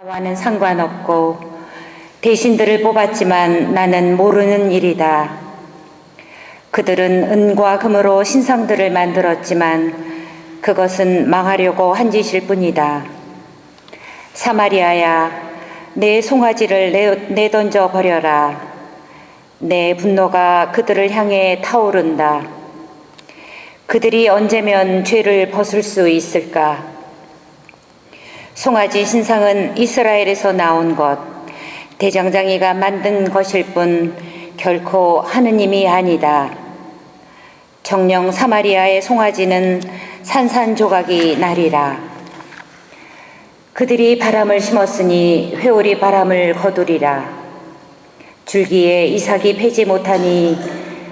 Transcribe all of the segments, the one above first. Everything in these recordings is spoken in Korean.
와는 상관없고 대신들을 뽑았지만 나는 모르는 일이다. 그들은 은과 금으로 신상들을 만들었지만 그것은 망하려고 한 짓일 뿐이다. 사마리아야, 내 송아지를 내던져 버려라. 내 분노가 그들을 향해 타오른다. 그들이 언제면 죄를 벗을 수 있을까? 송아지 신상은 이스라엘에서 나온 것, 대장장이가 만든 것일 뿐 결코 하느님이 아니다. 정녕 사마리아의 송아지는 산산조각이 나리라. 그들이 바람을 심었으니 회오리 바람을 거두리라. 줄기에 이삭이 패지 못하니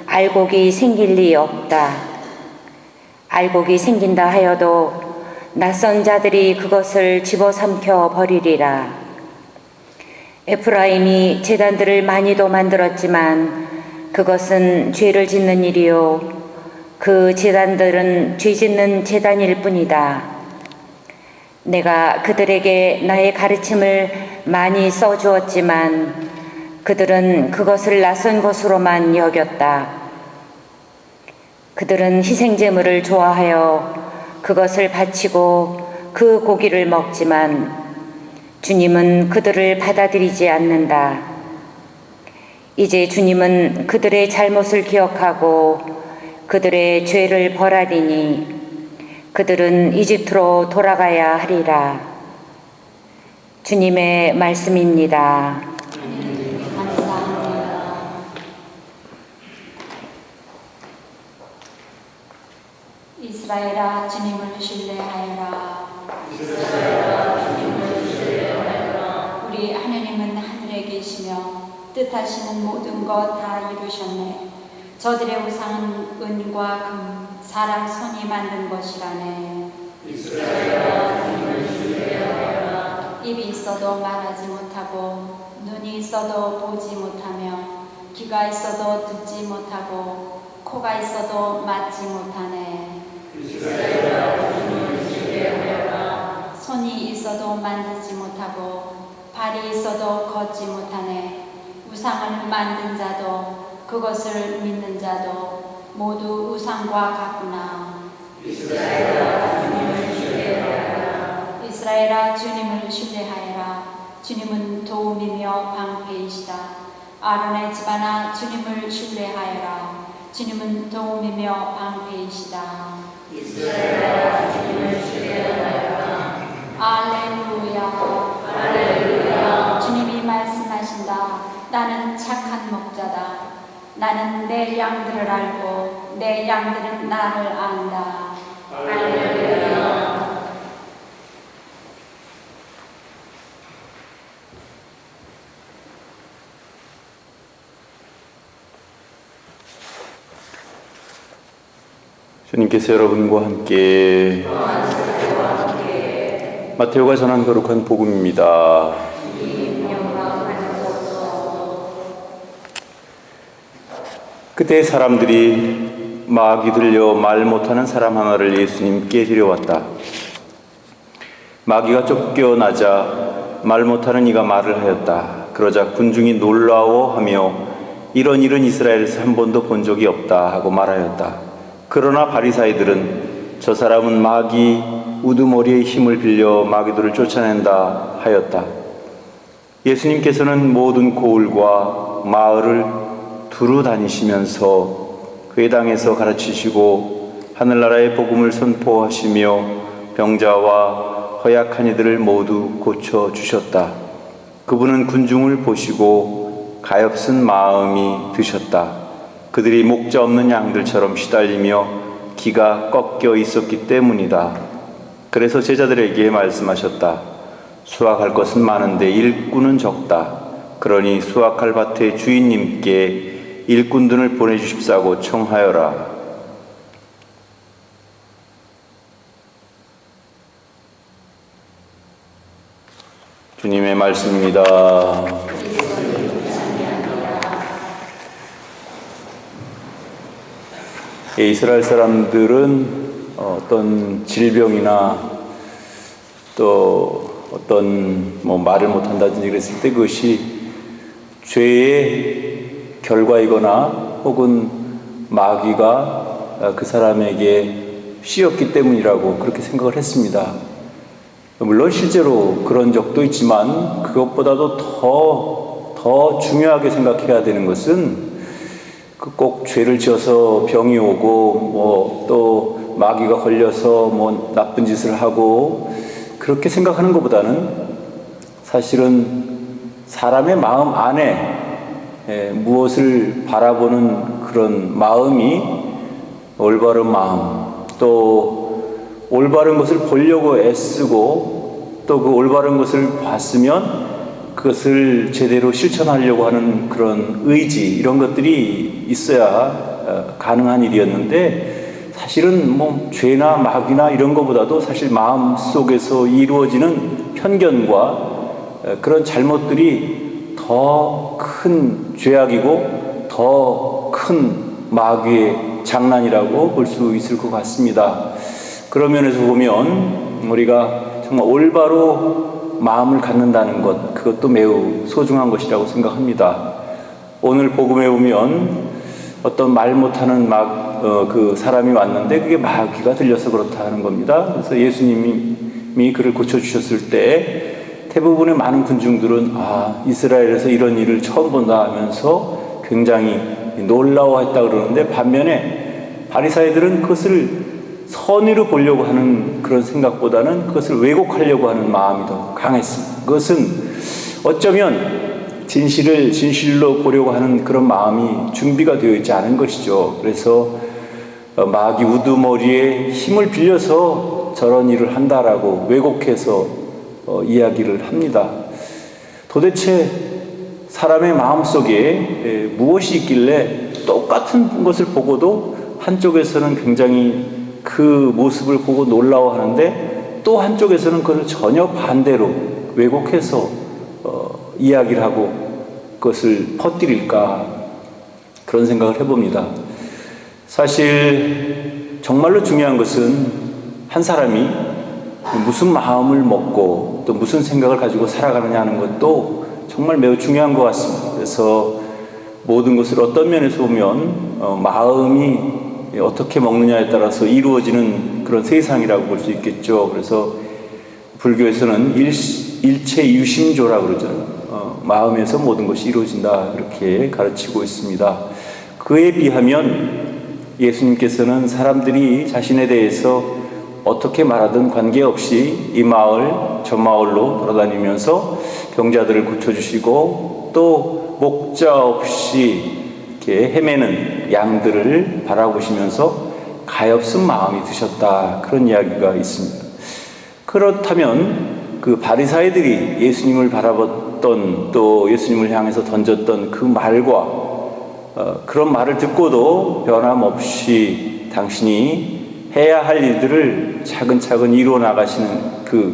알곡이 생길 리 없다. 알곡이 생긴다 하여도 낯선 자들이 그것을 집어삼켜 버리리라. 에프라임이 제단들을 많이도 만들었지만 그것은 죄를 짓는 일이요 그 제단들은 죄 짓는 제단일 뿐이다. 내가 그들에게 나의 가르침을 많이 써주었지만 그들은 그것을 낯선 것으로만 여겼다. 그들은 희생제물을 좋아하여 그것을 바치고 그 고기를 먹지만 주님은 그들을 받아들이지 않는다. 이제 주님은 그들의 잘못을 기억하고 그들의 죄를 벌하리니 그들은 이집트로 돌아가야 하리라. 주님의 말씀입니다. 이스라엘아, 주님을 신뢰하여라. 우리 하느님은 하늘에 계시며 뜻하시는 모든 것 다 이루셨네. 저들의 우상은 은과 금, 사람 손이 만든 것이라네. 입이 있어도 말하지 못하고 눈이 있어도 보지 못하며 귀가 있어도 듣지 못하고 코가 있어도 맡지 못하네. 손이 있어도 만지지 못하고 발이 있어도 걷지 못하네. 우상을 만든 자도 그것을 믿는 자도 모두 우상과 같구나. 이스라엘아, 주님을 신뢰하여라. 주님은 도움이며 방패이시다. 아론의 집안아, 주님을 신뢰하여라. 주님은 도움이며 방패이시다. 이스라엘아, 주님을 신뢰하여라. 알렐루야. 알렐루야. 주님이 말씀하신다. 나는 착한 목자다. 나는 내 양들을 알고 내 양들은 나를 안다. 할렐루야. 주님께서 여러분과 함께 마테오가 전한 거룩한 복음입니다. 그때 사람들이 막이 들려 말 못하는 사람 하나를 예수님께 데려왔다. 마귀가 쫓겨나자 말 못하는 이가 말을 하였다. 그러자 군중이 놀라워하며 이런 일은 이스라엘에서 한 번도 본 적이 없다 하고 말하였다. 그러나 바리사이들은 저 사람은 마귀 우두머리의 힘을 빌려 마귀들을 쫓아낸다 하였다. 예수님께서는 모든 고을과 마을을 두루 다니시면서 회당에서 가르치시고 하늘나라의 복음을 선포하시며 병자와 허약한 이들을 모두 고쳐주셨다. 그분은 군중을 보시고 가엾은 마음이 드셨다. 그들이 목자 없는 양들처럼 시달리며 기가 꺾여 있었기 때문이다. 그래서 제자들에게 말씀하셨다. 수확할 것은 많은데 일꾼은 적다. 그러니 수확할 밭의 주인님께 일꾼들을 보내주십사고 청하여라. 주님의 말씀입니다. 이스라엘 사람들은 어떤 질병이나 또 어떤 말을 못한다든지 그랬을 때 그것이 죄의 결과이거나 혹은 마귀가 그 사람에게 씌었기 때문이라고 그렇게 생각을 했습니다. 물론 실제로 그런 적도 있지만 그것보다도 더 중요하게 생각해야 되는 것은 꼭 죄를 지어서 병이 오고 또 마귀가 걸려서 나쁜 짓을 하고 그렇게 생각하는 것보다는 사실은 사람의 마음 안에 무엇을 바라보는 그런 마음이 올바른 마음, 또 올바른 것을 보려고 애쓰고 또 그 올바른 것을 봤으면 그것을 제대로 실천하려고 하는 그런 의지, 이런 것들이 있어야 가능한 일이었는데, 사실은 죄나 마귀나 이런 것보다도 사실 마음 속에서 이루어지는 편견과 그런 잘못들이 더 큰 죄악이고 더 큰 마귀의 장난이라고 볼 수 있을 것 같습니다. 그런 면에서 보면 우리가 정말 올바로 마음을 갖는다는 것, 그것도 매우 소중한 것이라고 생각합니다. 오늘 복음에 보면 어떤 말 못하는 그 사람이 왔는데 그게 마귀가 들려서 그렇다 하는 겁니다. 그래서 예수님이 그를 고쳐주셨을 때 대부분의 많은 군중들은 이스라엘에서 이런 일을 처음 본다 하면서 굉장히 놀라워했다 그러는데, 반면에 바리사이들은 그것을 선의로 보려고 하는 그런 생각보다는 그것을 왜곡하려고 하는 마음이 더 강했습니다. 그것은 어쩌면 진실로 보려고 하는 그런 마음이 준비가 되어 있지 않은 것이죠. 그래서 마귀 우두머리에 힘을 빌려서 저런 일을 한다라고 왜곡해서 이야기를 합니다. 도대체 사람의 마음속에 무엇이 있길래 똑같은 것을 보고도 한쪽에서는 굉장히 그 모습을 보고 놀라워하는데 또 한쪽에서는 그걸 전혀 반대로 왜곡해서 이야기를 하고 그것을 퍼뜨릴까, 그런 생각을 해봅니다. 사실 정말로 중요한 것은 한 사람이 무슨 마음을 먹고 또 무슨 생각을 가지고 살아가느냐 하는 것도 정말 매우 중요한 것 같습니다. 그래서 모든 것을 어떤 면에서 보면 마음이 어떻게 먹느냐에 따라서 이루어지는 그런 세상이라고 볼 수 있겠죠. 그래서 불교에서는 일체유심조라고 그러죠. 마음에서 모든 것이 이루어진다, 이렇게 가르치고 있습니다. 그에 비하면 예수님께서는 사람들이 자신에 대해서 어떻게 말하든 관계없이 이 마을 저 마을로 돌아다니면서 병자들을 고쳐주시고 또 목자 없이 이렇게 헤매는 양들을 바라보시면서 가엾은 마음이 드셨다, 그런 이야기가 있습니다. 그렇다면 그 바리사이들이 예수님을 바라봤던, 또 예수님을 향해서 던졌던 그 말과 그런 말을 듣고도 변함없이 당신이 해야 할 일들을 차근차근 이루어 나가시는 그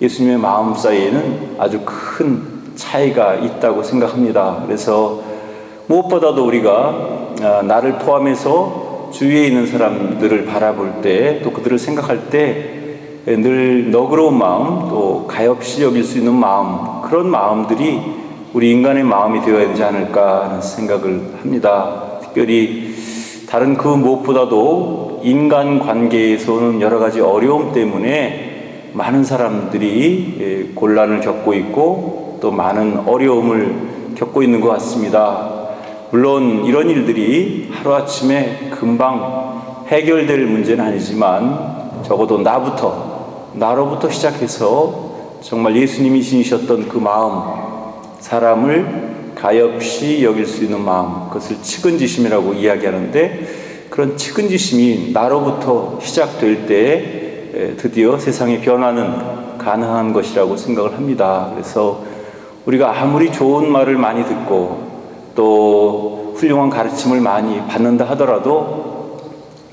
예수님의 마음 사이에는 아주 큰 차이가 있다고 생각합니다. 그래서 무엇보다도 우리가 나를 포함해서 주위에 있는 사람들을 바라볼 때, 또 그들을 생각할 때 늘 너그러운 마음, 또 가엾이 여길 수 있는 마음, 그런 마음들이 우리 인간의 마음이 되어야 되지 않을까 하는 생각을 합니다. 특별히 다른 그 무엇보다도 인간관계에서 오는 여러 가지 어려움 때문에 많은 사람들이 곤란을 겪고 있고 또 많은 어려움을 겪고 있는 것 같습니다. 물론 이런 일들이 하루아침에 금방 해결될 문제는 아니지만 적어도 나로부터 시작해서 정말 예수님이 지니셨던 그 마음, 사람을 가엾이 여길 수 있는 마음, 그것을 측은지심이라고 이야기하는데, 그런 측은지심이 나로부터 시작될 때 드디어 세상의 변화는 가능한 것이라고 생각을 합니다. 그래서 우리가 아무리 좋은 말을 많이 듣고 또 훌륭한 가르침을 많이 받는다 하더라도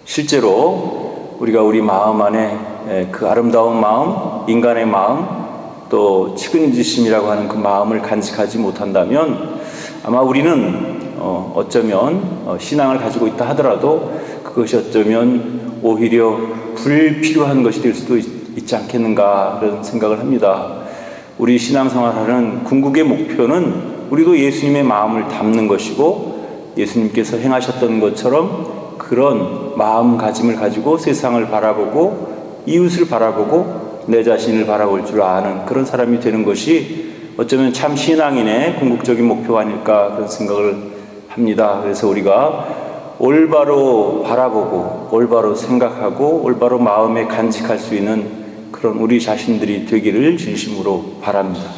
실제로 우리가 우리 마음 안에 그 아름다운 마음, 인간의 마음, 또 측은지심이라고 하는 그 마음을 간직하지 못한다면 아마 우리는 어쩌면 신앙을 가지고 있다 하더라도 그것이 어쩌면 오히려 불필요한 것이 될 수도 있지 않겠는가, 그런 생각을 합니다. 우리 신앙생활하는 궁극의 목표는 우리도 예수님의 마음을 담는 것이고 예수님께서 행하셨던 것처럼 그런 마음가짐을 가지고 세상을 바라보고 이웃을 바라보고 내 자신을 바라볼 줄 아는 그런 사람이 되는 것이 어쩌면 참 신앙인의 궁극적인 목표가 아닐까 그런 생각을 합니다. 그래서 우리가 올바로 바라보고 올바로 생각하고 올바로 마음에 간직할 수 있는 그런 우리 자신들이 되기를 진심으로 바랍니다.